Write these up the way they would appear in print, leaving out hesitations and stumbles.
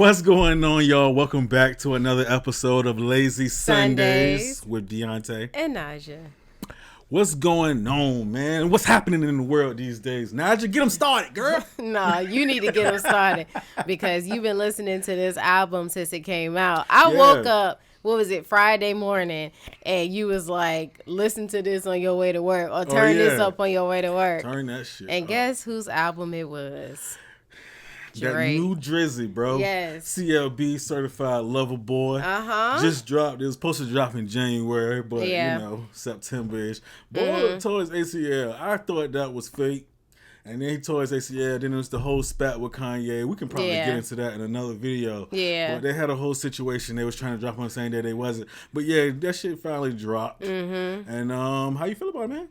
What's going on, y'all? Welcome back to another episode of Lazy Sundays with Dionte and NiJa. What's going on, man? What's happening in the world these days? NiJa, get them started, girl. No, you need to get them started because you've been listening to this album since it came out. I woke up, Friday morning, and you was like, listen to this on your way to work or turn this up on your way to work. Turn that shit And up. guess whose album it was? That new Drizzy, bro. Yes. CLB, Certified Lover Boy. Just dropped. It was supposed to drop in January, but, September-ish. Boy tore his ACL. I thought that was fake. And then he tore his ACL. Then it was the whole spat with Kanye. We can probably get into that in another video. Yeah. But they had a whole situation. They was trying to drop on the same day they wasn't. But, yeah, that shit finally dropped. And how you feel about it, man?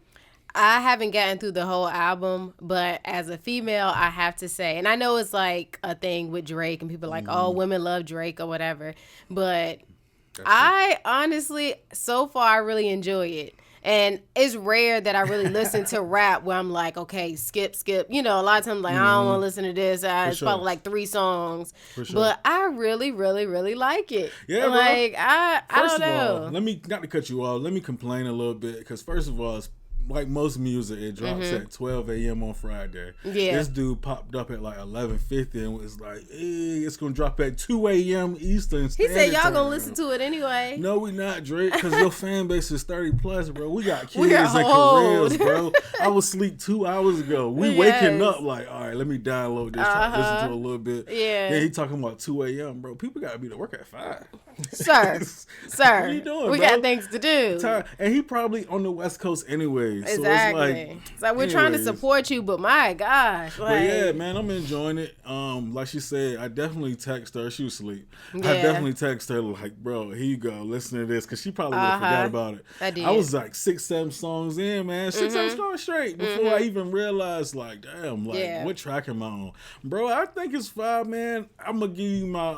I haven't gotten through the whole album, but as a female, I have to say, and I know it's like a thing with Drake and people are like, oh, women love Drake or whatever, but I honestly, so far, I really enjoy it. And it's rare that I really listen to rap where I'm like, okay, skip. You know, a lot of times like, I don't want to listen to this. It's probably like 3 songs. But I really, really, really like it. Yeah, like, bro. I don't know. All, not to cut you off, let me complain a little bit. Because first of all, it's like most music, it drops at 12 a.m. on Friday. Yeah. This dude popped up at like 11:50 and was like, hey, it's going to drop at 2 a.m. Eastern Standard He said, y'all Time. going to listen to it anyway. No, we not, Drake, because your fan base is 30 plus, bro. We got kids and careers, bro. I was asleep 2 hours ago. We waking up like, all right, let me download this, try to listen to it a little bit. Yeah. Then he talking about 2 a.m., bro. People got to be to work at 5. Sir, what are you doing, we got things to do. And he probably on the West Coast anyway. Exactly. So it's like we're trying to support you, but my gosh. But yeah, man, I'm enjoying it. Like she said, I definitely text her. She was asleep. Yeah. I definitely text her like, bro, here you go. Listen to this. Because she probably would have forgot about it. I did. I was like 6-7 songs in, man. 6-7 songs straight before I even realized, like, damn, like, what track am I on? Bro, I think it's 5, man. I'm going to give you my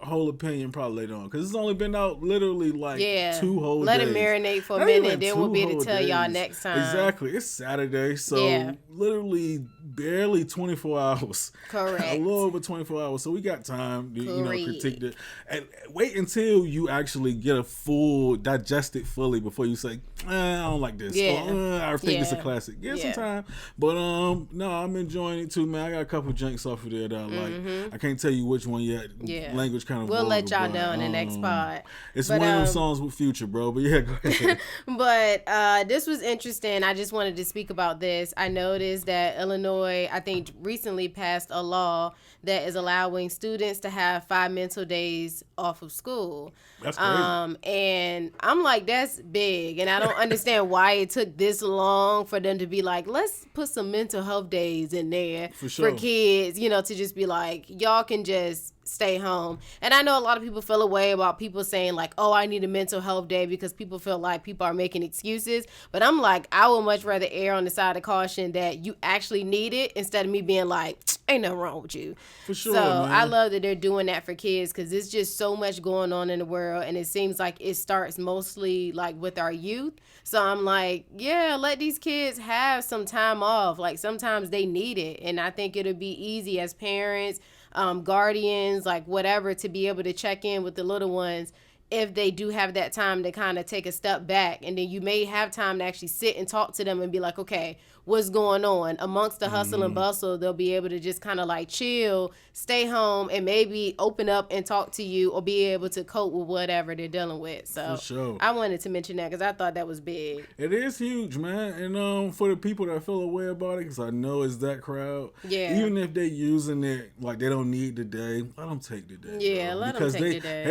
whole opinion probably later on. Because it's only been out literally like 2 whole days. Let it marinate for a minute, then we'll be able to tell y'all next time. Exactly. It's Saturday, so literally barely 24 hours. Correct. A little over 24 hours. So we got time to critique it. And wait until you actually get a full, digest it fully before you say, I don't like this. Yeah. Or, I think it's a classic. Get some time. But no, I'm enjoying it too, man. I got a couple drinks off of there that I like. I can't tell you which one yet. Yeah. Language kind of We'll let y'all know in the next pod. It's one of them songs with Future, bro. But yeah, go ahead. But this was interesting. I just wanted to speak about this. I noticed that Illinois, I think, recently passed a law that is allowing students to have 5 mental days off of school. That's crazy. And I'm like, that's big. And I don't understand why it took this long for them to be like, let's put some mental health days in there for kids, you know, to just be like, y'all can just stay home. And I know a lot of people feel a way about people saying like, oh, I need a mental health day because people feel like people are making excuses. But I'm like, I would much rather err on the side of caution that you actually need it instead of me being like, ain't nothing wrong with you. For sure, so man. I love that they're doing that for kids because there's just so much going on in the world. And it seems like it starts mostly like with our youth. So I'm like, yeah, let these kids have some time off. Like sometimes they need it. And I think it'll be easy as parents, guardians, like whatever, to be able to check in with the little ones if they do have that time to kind of take a step back. And then you may have time to actually sit and talk to them and be like, okay, what's going on? Amongst the hustle and bustle, they'll be able to just kind of like chill, stay home, and maybe open up and talk to you or be able to cope with whatever they're dealing with. So for sure. I wanted to mention that because I thought that was big. It is huge, man. And for the people that feel away about it, because I know it's that crowd. Yeah. Even if they're using it like they don't need the day, let them take the day. Yeah, let them take the day.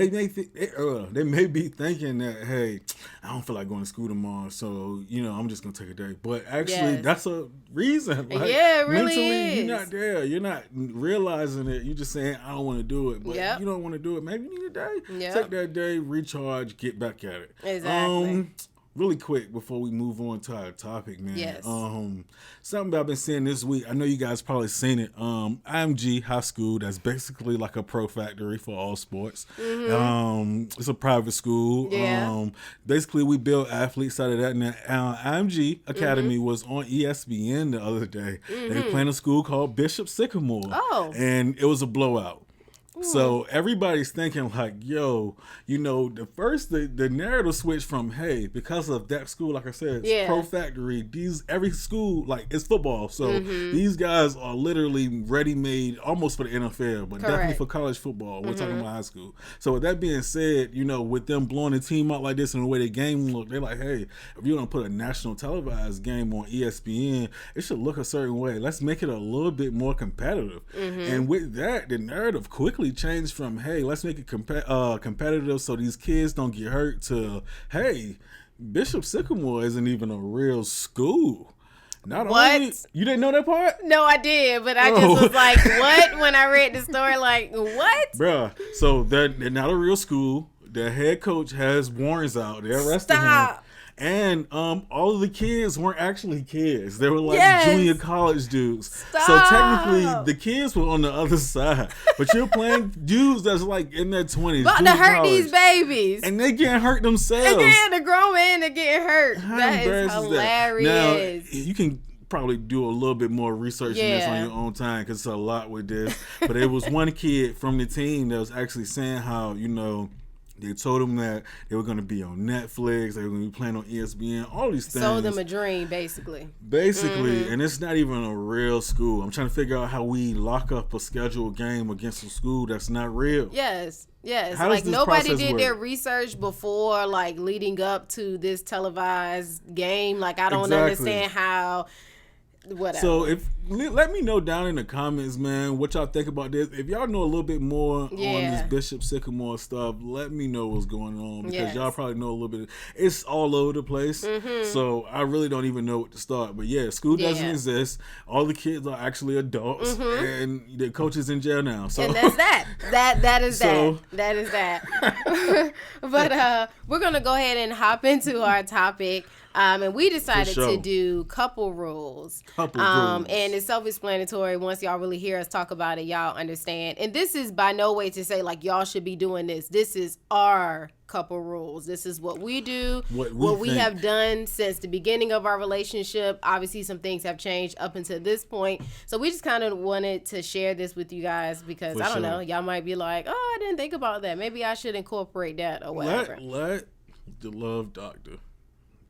They may be thinking that, hey, I don't feel like going to school tomorrow, so, you know, I'm just going to take a day. But actually, that's a reason. Like, yeah, it really mentally, is. You're not there. You're not realizing it. You're just saying, I don't want to do it. But you don't want to do it. Maybe you need a day. Take that day, recharge, get back at it. Exactly. Really quick before we move on to our topic, man. Yes. Something I've been seeing this week. I know you guys probably seen it. IMG High School. That's basically like a pro factory for all sports. It's a private school. Yeah. Basically, we build athletes out of that. And IMG Academy was on ESPN the other day. They playing a school called Bishop Sycamore. Oh. And it was a blowout. So everybody's thinking like, yo, you know, the narrative switch from, hey, because of that school, like I said, it's pro factory. Every school, like, it's football. So these guys are literally ready-made almost for the NFL, but definitely for college football. We're talking about high school. So with that being said, you know, with them blowing the team out like this and the way the game look, they're like, hey, if you're going to put a national televised game on ESPN, it should look a certain way. Let's make it a little bit more competitive. And with that, the narrative quickly changed from, hey, let's make it competitive so these kids don't get hurt, to, hey, Bishop Sycamore isn't even a real school. Not only you didn't know that part? No, I did, but I just was like, what? When I read the story, like, what? Bruh, so they're not a real school. Their head coach has warrants out. They arrested him. And all of the kids weren't actually kids. They were like junior college dudes. So technically, the kids were on the other side. But you're playing dudes that's like in their 20s. About to hurt these babies. And they getting hurt themselves. Again, the grown men are getting hurt. That is hilarious. Now, you can probably do a little bit more research on this on your own time, because it's a lot with this. But it was one kid from the team that was actually saying how, you know, they told them that they were going to be on Netflix, they were going to be playing on ESPN, all these things. Sold them a dream, basically. And it's not even a real school. I'm trying to figure out how we lock up a scheduled game against a school that's not real. Yes. How Like, nobody did work? Their research before, like, leading up to this televised game. Like, I don't understand how... Whatever. So let me know down in the comments, man, what y'all think about this. If y'all know a little bit more on this Bishop Sycamore stuff, let me know what's going on, because y'all probably know a little bit. It's all over the place, so I really don't even know what to start. But school doesn't exist. All the kids are actually adults, and the coach is in jail now. So, and that's that. That is that. But we're gonna go ahead and hop into our topic. And we decided to do couple rules. And it's self-explanatory. Once y'all really hear us talk about it, y'all understand. And this is by no way to say, like, y'all should be doing this. This is our couple rules. This is what we do, what we have done since the beginning of our relationship. Obviously, some things have changed up until this point. So we just kind of wanted to share this with you guys, because, I don't know, y'all might be like, oh, I didn't think about that. Maybe I should incorporate that or whatever. Let the love doctor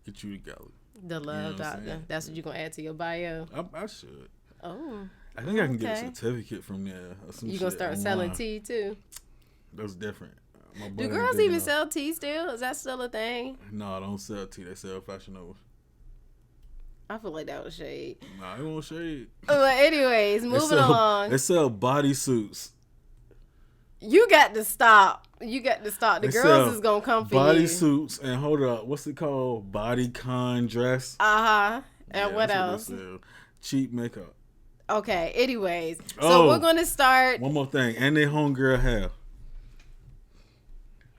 get you together. The love doctor. That's what you're going to add to your bio? I should. Oh. I think I can get a certificate from there. You going to start selling tea too? That's different. Do girls even sell tea still? Is that still a thing? No, I don't sell tea. They sell Fashion Nova. I feel like that was shade. Nah, it won't shade. But anyways, moving along. They sell bodysuits. You got to stop. The girls is going to come for you. Bodysuits and, hold up, what's it called? Bodycon dress. And what else? Cheap makeup. Okay, anyways. So we're going to start. One more thing. And they homegirl hair.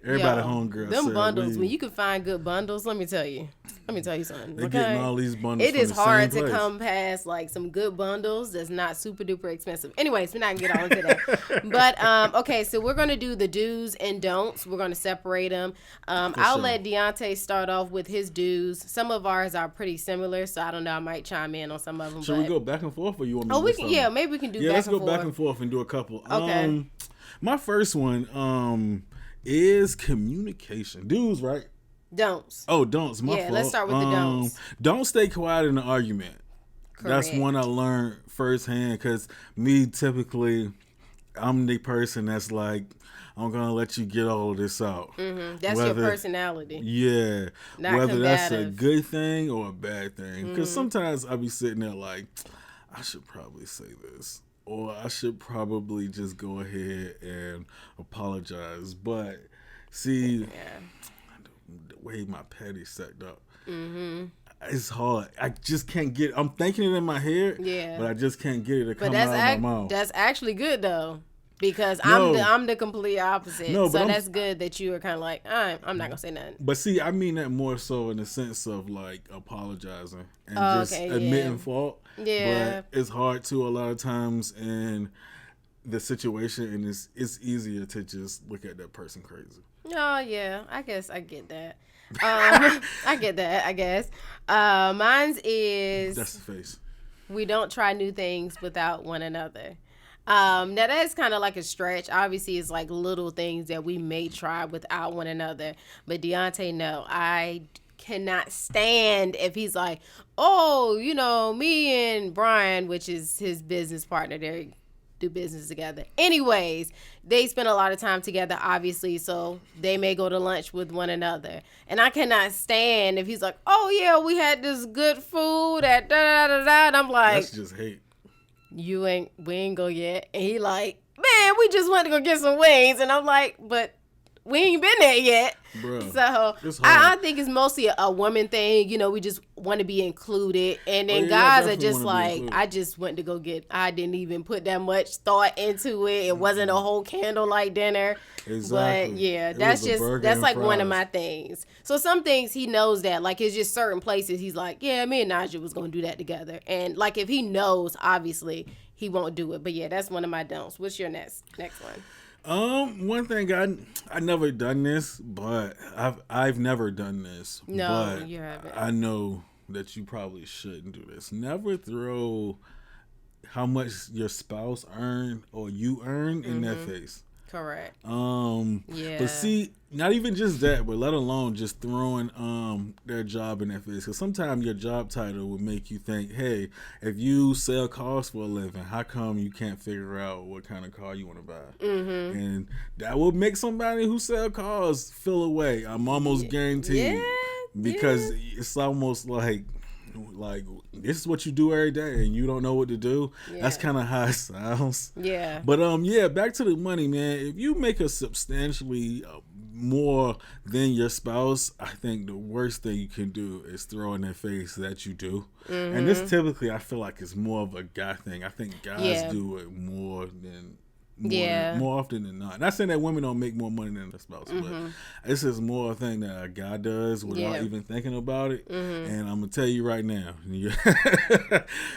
Everybody homegirl. Them bundles, when you can find good bundles, let me tell you something. They're getting all these bundles. It is hard to come past like some good bundles that's not super duper expensive. Anyways, we're not gonna get all into that. But okay, so we're gonna do the do's and don'ts. We're gonna separate them. I'll let Dionte start off with his do's. Some of ours are pretty similar, so I don't know. I might chime in on some of them. Should we go back and forth, or you want me to we can? Yeah, maybe we can do. Let's go back and forth and do a couple. Okay. My first one is communication. Do's, right? Don'ts. Oh, don'ts. My fault. Let's start with the don'ts. Don't stay quiet in an argument. Correct. That's one I learned firsthand, because me, typically, I'm the person that's like, I'm going to let you get all of this out. That's your personality. Yeah. Not whether combative. That's a good thing or a bad thing. Because sometimes I be sitting there like, I should probably say this. Or I should probably just go ahead and apologize. But see, the way my patty's set up, it's hard. I just can't get it. I'm thinking it in my head, but I just can't get it to come out of my mouth. That's actually good, though. Because I'm the complete opposite. So that's good that you are kind of like, I'm not going to say nothing. But see, I mean that more so in the sense of like apologizing and just admitting fault. Yeah. But it's hard to a lot of times in the situation, and it's easier to just look at that person crazy. Oh, yeah. I guess I get that. I get that, I guess. Mine's is... That's the face. We don't try new things without one another. Now that's kind of like a stretch. Obviously, it's like little things that we may try without one another. But Dionte, no, I cannot stand if he's like, oh, you know, me and Brian, which is his business partner, they do business together. Anyways, they spend a lot of time together, obviously, so they may go to lunch with one another. And I cannot stand if he's like, oh yeah, we had this good food at da da da da. And I'm like, that's just hate. We ain't go yet. And he like, man, we just went to go get some wings. And I'm like, but we ain't been there yet. Bruh, so I think it's mostly a woman thing. You know, we just want to be included. And then guys are just like, I just went to go get, I didn't even put that much thought into it. It wasn't a whole candlelight dinner. Exactly. But yeah, that's like one of my things. So some things he knows that, like it's just certain places he's like, yeah, me and NiJa was going to do that together. And like if he knows, obviously, he won't do it. But yeah, that's one of my don'ts. What's your next one? One thing I never done this, but I've never done this. No, but you haven't. I know that you probably shouldn't do this. Never throw how much your spouse earned or you earn in their face. Correct. Yeah. But see, not even just that, but let alone just throwing their job in their face. Because sometimes your job title would make you think, hey, if you sell cars for a living, how come you can't figure out what kind of car you want to buy? Mm-hmm. And that will make somebody who sell cars feel away. I'm almost guaranteed. Yeah. Because it's almost like this is what you do every day and you don't know what to do. That's kind of how it sounds. But back to the money, man. If you make a substantially more than your spouse, I think the worst thing you can do is throw in their face that you do. And this typically I feel like is more of a guy thing. I think guys do it more often than not. Not saying that women don't make more money than their spouse, but this is more a thing that a guy does without even thinking about it. And I'm gonna tell you right now,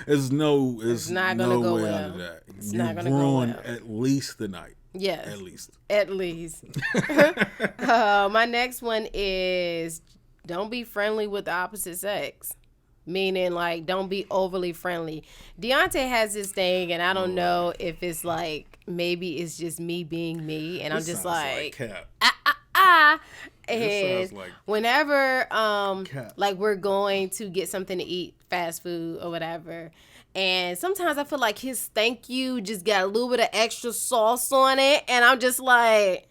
it's no way out of that. You're ruin at least the night. Yes, at least. My next one is don't be friendly with the opposite sex. Meaning, like, don't be overly friendly. Dionte has this thing, and I don't know if it's like, maybe it's just me being me, and I'm just like And whenever, like, we're going to get something to eat, fast food or whatever, and sometimes I feel like his thank you just got a little bit of extra sauce on it, and I'm just like,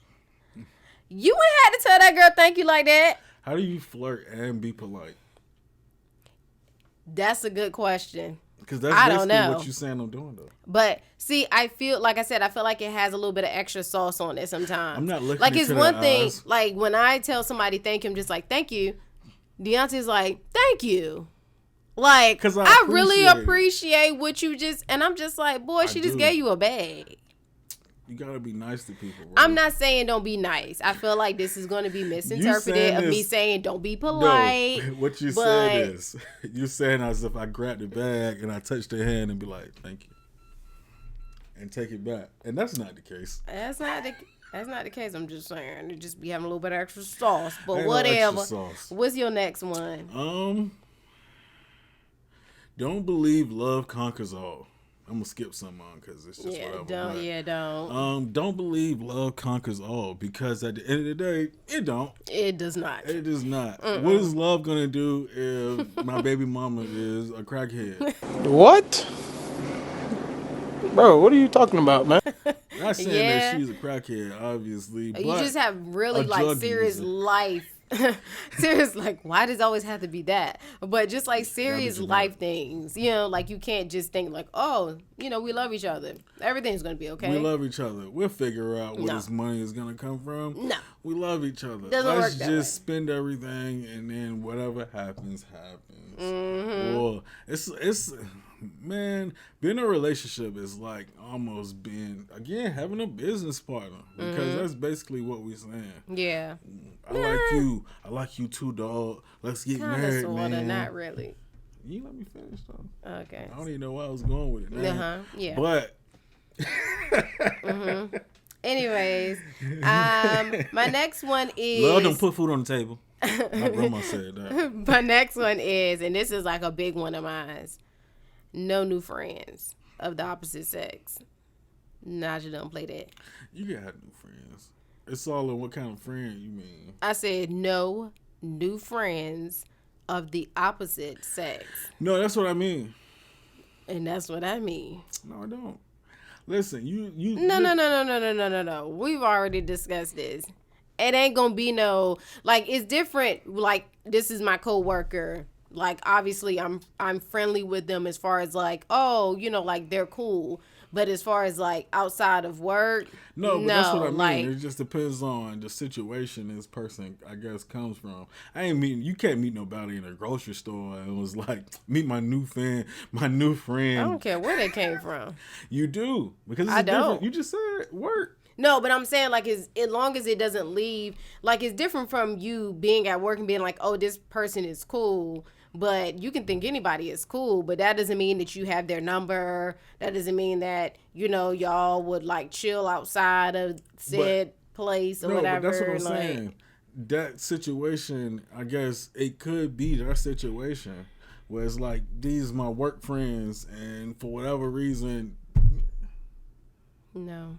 you ain't had to tell that girl thank you like that. How do you flirt and be polite? That's a good question. Because that's basically what you're saying I'm doing, though. But, see, I feel like it has a little bit of extra sauce on it sometimes. I'm not looking like, it's one thing, like, when I tell somebody thank him, just like, thank you, Deonte's like, thank you. Like, I really appreciate what you just, and I'm just like, boy, she just gave you a bag. You gotta be nice to people, bro. I'm not saying don't be nice. I feel like this is going to be misinterpreted of me saying don't be polite. No, what you said is, you're saying as if I grabbed the bag and I touched their hand and be like, thank you. And take it back. And that's not the case. That's not the case. I'm just saying. You just be having a little bit of extra sauce. But whatever. What's your next one? Don't believe love conquers all. I'm gonna skip some on because it's just whatever. Don't believe love conquers all, because at the end of the day, it don't. It does not. It does not. What is love gonna do if my baby mama is a crackhead? What? Bro, what are you talking about, man? Not saying that she's a crackhead, obviously. You just have really like serious life. Serious, like, why does it always have to be that? But just like serious life things, you know, like you can't just think like, oh, you know, we love each other. Everything's gonna be okay. We love each other. We'll figure out where this money is gonna come from. No, we love each other. Let's just spend everything, and then whatever happens. Or it's. Man, being in a relationship is like almost having a business partner, because that's basically what we're saying. Yeah. I like you too, dog. Let's get married, sorta, man. Not really. You let me finish, though. Okay. I don't even know where I was going with it, man. Yeah. But. Anyways, my next one is... Love don't put food on the table. My grandma said that. My next one is, and this is like a big one of mine, no new friends of the opposite sex. NiJa don't play that. You can have new friends. It's all in what kind of friend you mean. I said no new friends of the opposite sex. No, that's what I mean. And that's what I mean. No, I don't. Listen, you. No. We've already discussed this. It ain't gonna be no, like, it's different. Like, this is my coworker. Like, obviously, I'm friendly with them as far as like, oh, you know, like they're cool. But as far as like outside of work, no, that's what I mean. Like, it just depends on the situation this person, I guess, comes from. You can't meet nobody in a grocery store and was like, meet my new friend. I don't care where they came from. You do, because it's I don't. Different. You just said work. No, but I'm saying, like, as long as it doesn't leave, like, it's different from you being at work and being like, oh, this person is cool. But you can think anybody is cool, but that doesn't mean that you have their number. That doesn't mean that, you know, y'all would, like, chill outside of said place or whatever. But that's what I'm saying. That situation, I guess, it could be that situation where it's like, these are my work friends, and for whatever reason. No.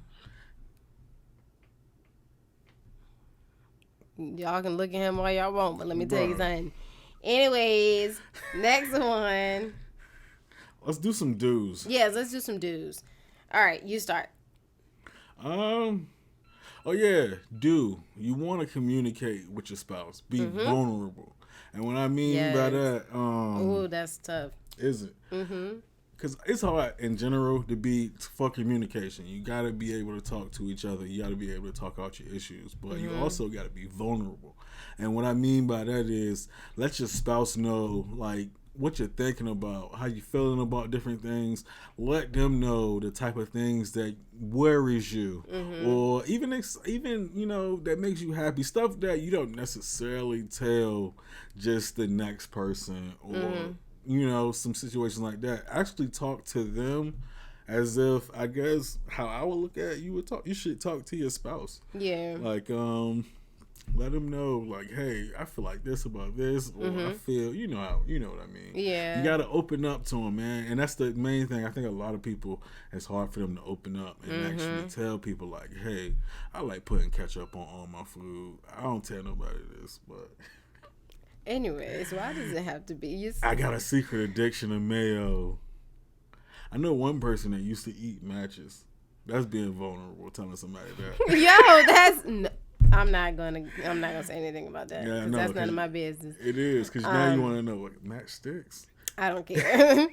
Y'all can look at him all y'all want, but let me tell you something. Anyways, next one. Let's do some do's. Yes, let's do some do's. All right, you start. Oh yeah, do. You want to communicate with your spouse. Be vulnerable. And what I mean by that, oh, that's tough. Is it? Because it's hard in general to be for communication. You got to be able to talk to each other. You got to be able to talk out your issues. But you also got to be vulnerable. And what I mean by that is let your spouse know, like, what you're thinking about, how you feeling about different things. Let them know the type of things that worries you, or even you know, that makes you happy. Stuff that you don't necessarily tell just the next person, or you know, some situations like that. Actually talk to them as if, I guess, how I would look at it, you should talk to your spouse. Yeah. Like, let them know, like, hey, I feel like this about this, or I feel, you know what I mean. Yeah. You got to open up to them, man. And that's the main thing. I think a lot of people, it's hard for them to open up and actually tell people, like, hey, I like putting ketchup on all my food. I don't tell nobody this, but... Anyways, why does it have to be? I got a secret addiction to mayo. I know one person that used to eat matches. That's being vulnerable, telling somebody that. Yo, that's... I'm not gonna say anything about that. Yeah, no, that's none of my business. It is, because now you want to know what matchsticks. I don't care.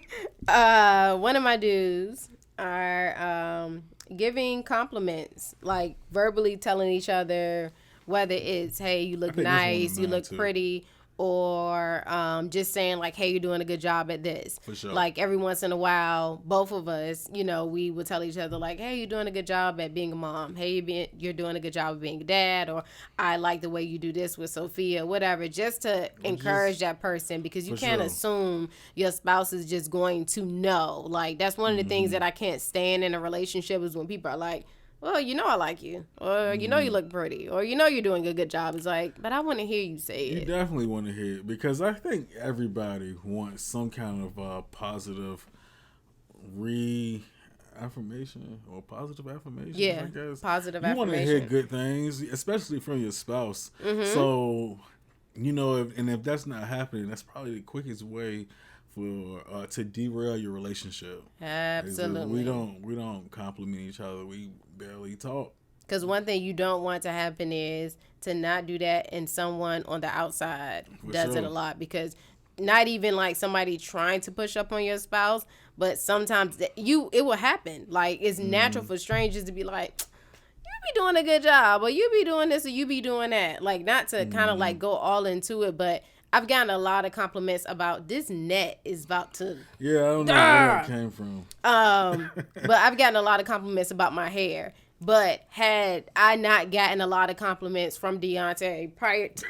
One of my do's are giving compliments, like verbally telling each other, whether it's, hey, you look nice, you look pretty, or just saying, like, hey, you're doing a good job at this. For sure. Like, every once in a while, both of us, you know, we would tell each other, like, hey, you're doing a good job at being a mom. Hey, you're doing a good job of being a dad. Or I like the way you do this with Sophia, whatever, just to encourage that person, because you can't assume your spouse is just going to know. Like, that's one of the things that I can't stand in a relationship, is when people are like, well, you know I like you, or you know you look pretty, or you know you're doing a good job. It's like, but I want to hear you say it. You definitely want to hear it, because I think everybody wants some kind of positive affirmation or positive affirmation. Yeah, I guess. Positive affirmation. You want to hear good things, especially from your spouse. So, you know, if that's not happening, that's probably the quickest way for to derail your relationship. Absolutely. We don't compliment each other. We barely talk. Because one thing you don't want to happen is to not do that, and someone on the outside does it a lot. Because not even like somebody trying to push up on your spouse, but sometimes it will happen. Like, it's natural for strangers to be like, you be doing a good job, or you be doing this, or you be doing that. Like, not to kind of like go all into it, but I've gotten a lot of compliments about this net is about to... Yeah, I don't know where that came from. But I've gotten a lot of compliments about my hair. But had I not gotten a lot of compliments from Dionte prior to...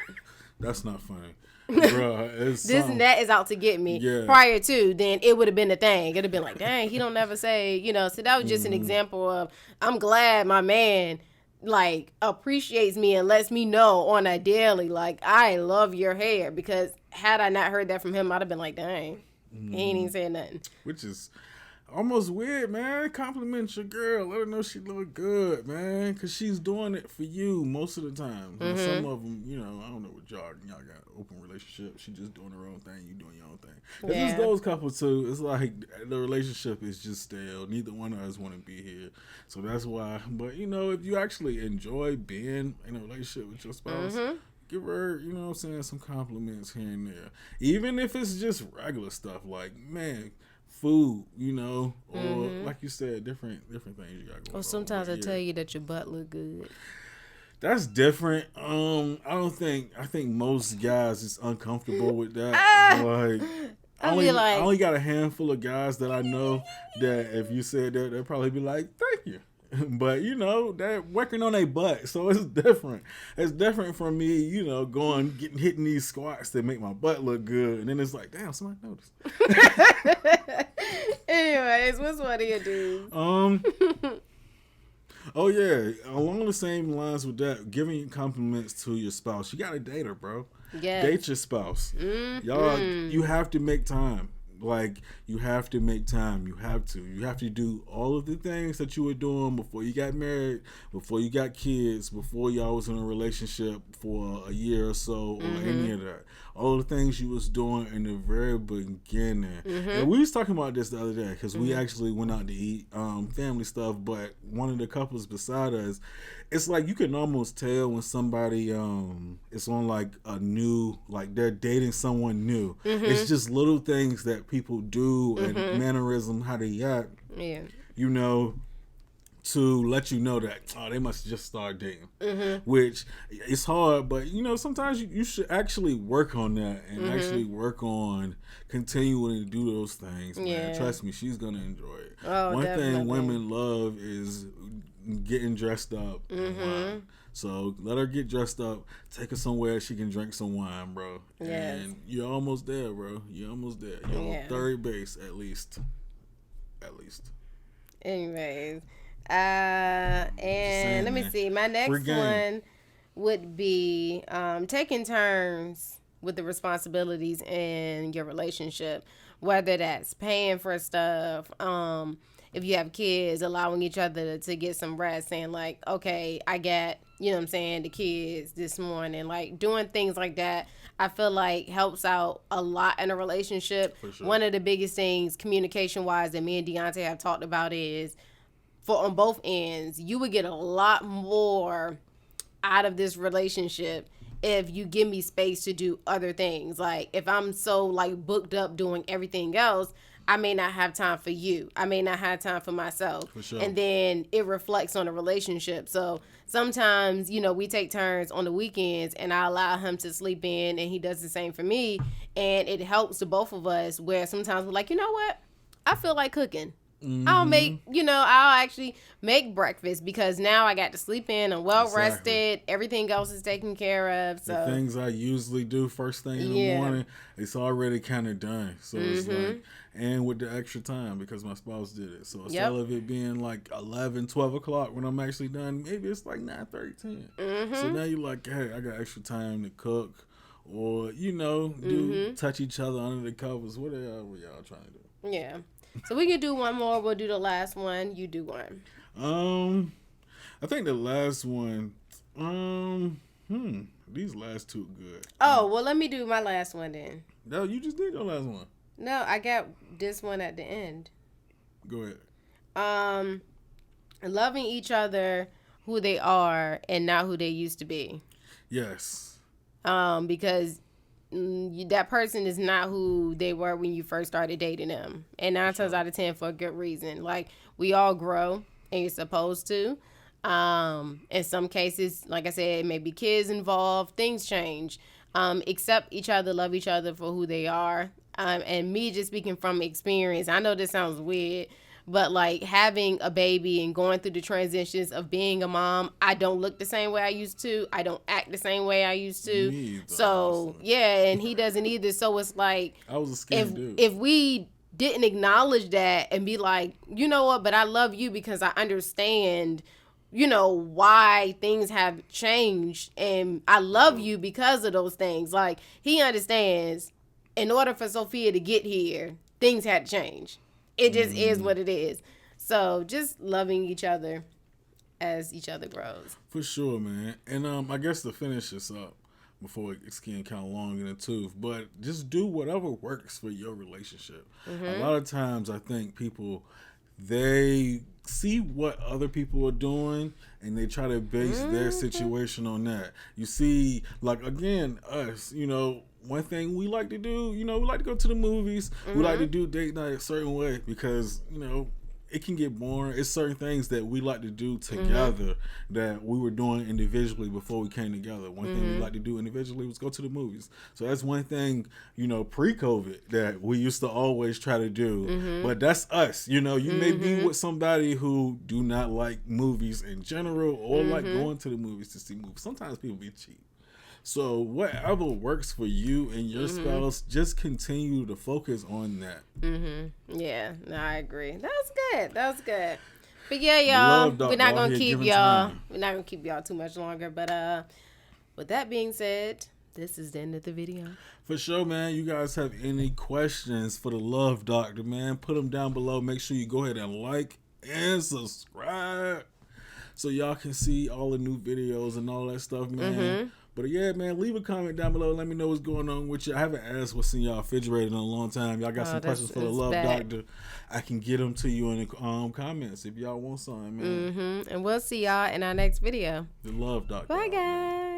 That's not funny. Bruh, this net is out to get me. Yeah. Prior to, then it would have been a thing. It would have been like, dang, he don't never say, you know. So that was just an example of, I'm glad my man... like, appreciates me and lets me know on a daily, like, I love your hair. Because had I not heard that from him, I'd have been like, dang, he ain't even saying nothing. Which is almost weird, man. Compliment your girl. Let her know she look good, man. Because she's doing it for you most of the time. Now, some of them, I don't know what y'all got open relationships. She just doing her own thing. You doing your own thing. Because it's those couples, too. It's like the relationship is just stale. Neither one of us want to be here. So that's why. But, if you actually enjoy being in a relationship with your spouse, give her, some compliments here and there. Even if it's just regular stuff like, man, food, or like you said, different things you got going on. Or sometimes I tell you that your butt look good. That's different. I think most guys is uncomfortable with that. Like, I only got a handful of guys that I know that if you said that, they'd probably be like, thank you. But, they're working on their butt, so it's different. It's different from me, hitting these squats that make my butt look good, and then it's like, damn, somebody noticed. Anyways, what's one of your dudes? Oh, yeah, along the same lines with that, giving compliments to your spouse. You got to date her, bro. Yeah. Date your spouse. Y'all, you have to make time. Like, you have to make time. You have to do all of the things that you were doing before you got married, before you got kids, before y'all was in a relationship for a year or so, or any of that. All the things you was doing in the very beginning. And we was talking about this the other day because we actually went out to eat family stuff, but one of the couples beside us, it's like you can almost tell when somebody is on like a new, like they're dating someone new. It's just little things that people do and mannerism, how they act. Yeah. To let you know that, they must just start dating. Which it's hard, but sometimes you should actually work on that and actually work on continuing to do those things, man. Yeah. Trust me, she's gonna enjoy it. One thing women love is getting dressed up. So let her get dressed up, take her somewhere she can drink some wine, bro. Yes. And you're almost there, bro. You're almost there. You're on third base at least. Anyways, and let me see. My next one would be taking turns with the responsibilities in your relationship, whether that's paying for stuff, if you have kids, allowing each other to get some rest, saying like, okay, I got, the kids this morning, like doing things like that, I feel like helps out a lot in a relationship. For sure. One of the biggest things communication wise that me and Dionte have talked about is on both ends, you would get a lot more out of this relationship if you give me space to do other things. Like if I'm so like booked up doing everything else, I may not have time for you. I may not have time for myself. For sure. And then it reflects on the relationship. So sometimes, we take turns on the weekends and I allow him to sleep in and he does the same for me. And it helps the both of us where sometimes we're like, you know what? I feel like cooking. I'll actually make breakfast because now I got to sleep in. I'm well rested. Everything else is taken care of. So the things I usually do first thing in the morning, it's already kind of done. So it's like, and with the extra time because my spouse did it. So instead of it being like 11, 12 o'clock when I'm actually done, maybe it's like 9:30, 10. So now you're like, hey, I got extra time to cook or, do touch each other under the covers. Whatever y'all trying to do. Yeah. So we can do one more. We'll do the last one. You do one. I think the last one. These last two good. Oh, well, let me do my last one then. No, you just did your last one. No, I got this one at the end. Go ahead. Loving each other who they are and not who they used to be. Yes. Because that person is not who they were when you first started dating them. And 9 times out of 10 for a good reason. Like, we all grow, and you're supposed to. In some cases, like I said, maybe kids involved, things change. Accept each other, love each other for who they are. And me just speaking from experience, I know this sounds weird, but like having a baby and going through the transitions of being a mom, I don't look the same way I used to. I don't act the same way I used to. Neither, so honestly. Yeah, and he doesn't either. So it's like, I was a skinny dude. If we didn't acknowledge that and be like, you know what, but I love you because I understand, why things have changed, and I love you because of those things. Like, he understands in order for Sophia to get here, things had to change. It just is what it is. So just loving each other as each other grows. For sure, man. And I guess to finish this up, before it's getting kind of long in the tooth, but just do whatever works for your relationship. A lot of times I think people, they see what other people are doing and they try to base their situation on that. You see, like, again, us, you know, one thing we like to do, you know, we like to go to the movies. We like to do date night a certain way because, you know, it can get boring. It's certain things that we like to do together that we were doing individually before we came together. One thing we like to do individually was go to the movies. So that's one thing, you know, pre-COVID that we used to always try to do. But that's us. You know, you may be with somebody who do not like movies in general or like going to the movies to see movies. Sometimes people be cheap. So whatever works for you and your spouse, just continue to focus on that. Yeah, no, I agree. That was good. But yeah, y'all, we're not gonna keep y'all too much longer. But with that being said, this is the end of the video. For sure, man. You guys have any questions for the Love Doctor, man, put them down below. Make sure you go ahead and like and subscribe so y'all can see all the new videos and all that stuff, man. But yeah, man, leave a comment down below. Let me know what's going on with you. I haven't asked what's in y'all refrigerator in a long time. Y'all got some questions for the Love Doctor. I can get them to you in the comments if y'all want some, man. And we'll see y'all in our next video. The Love Doctor. Bye, guys.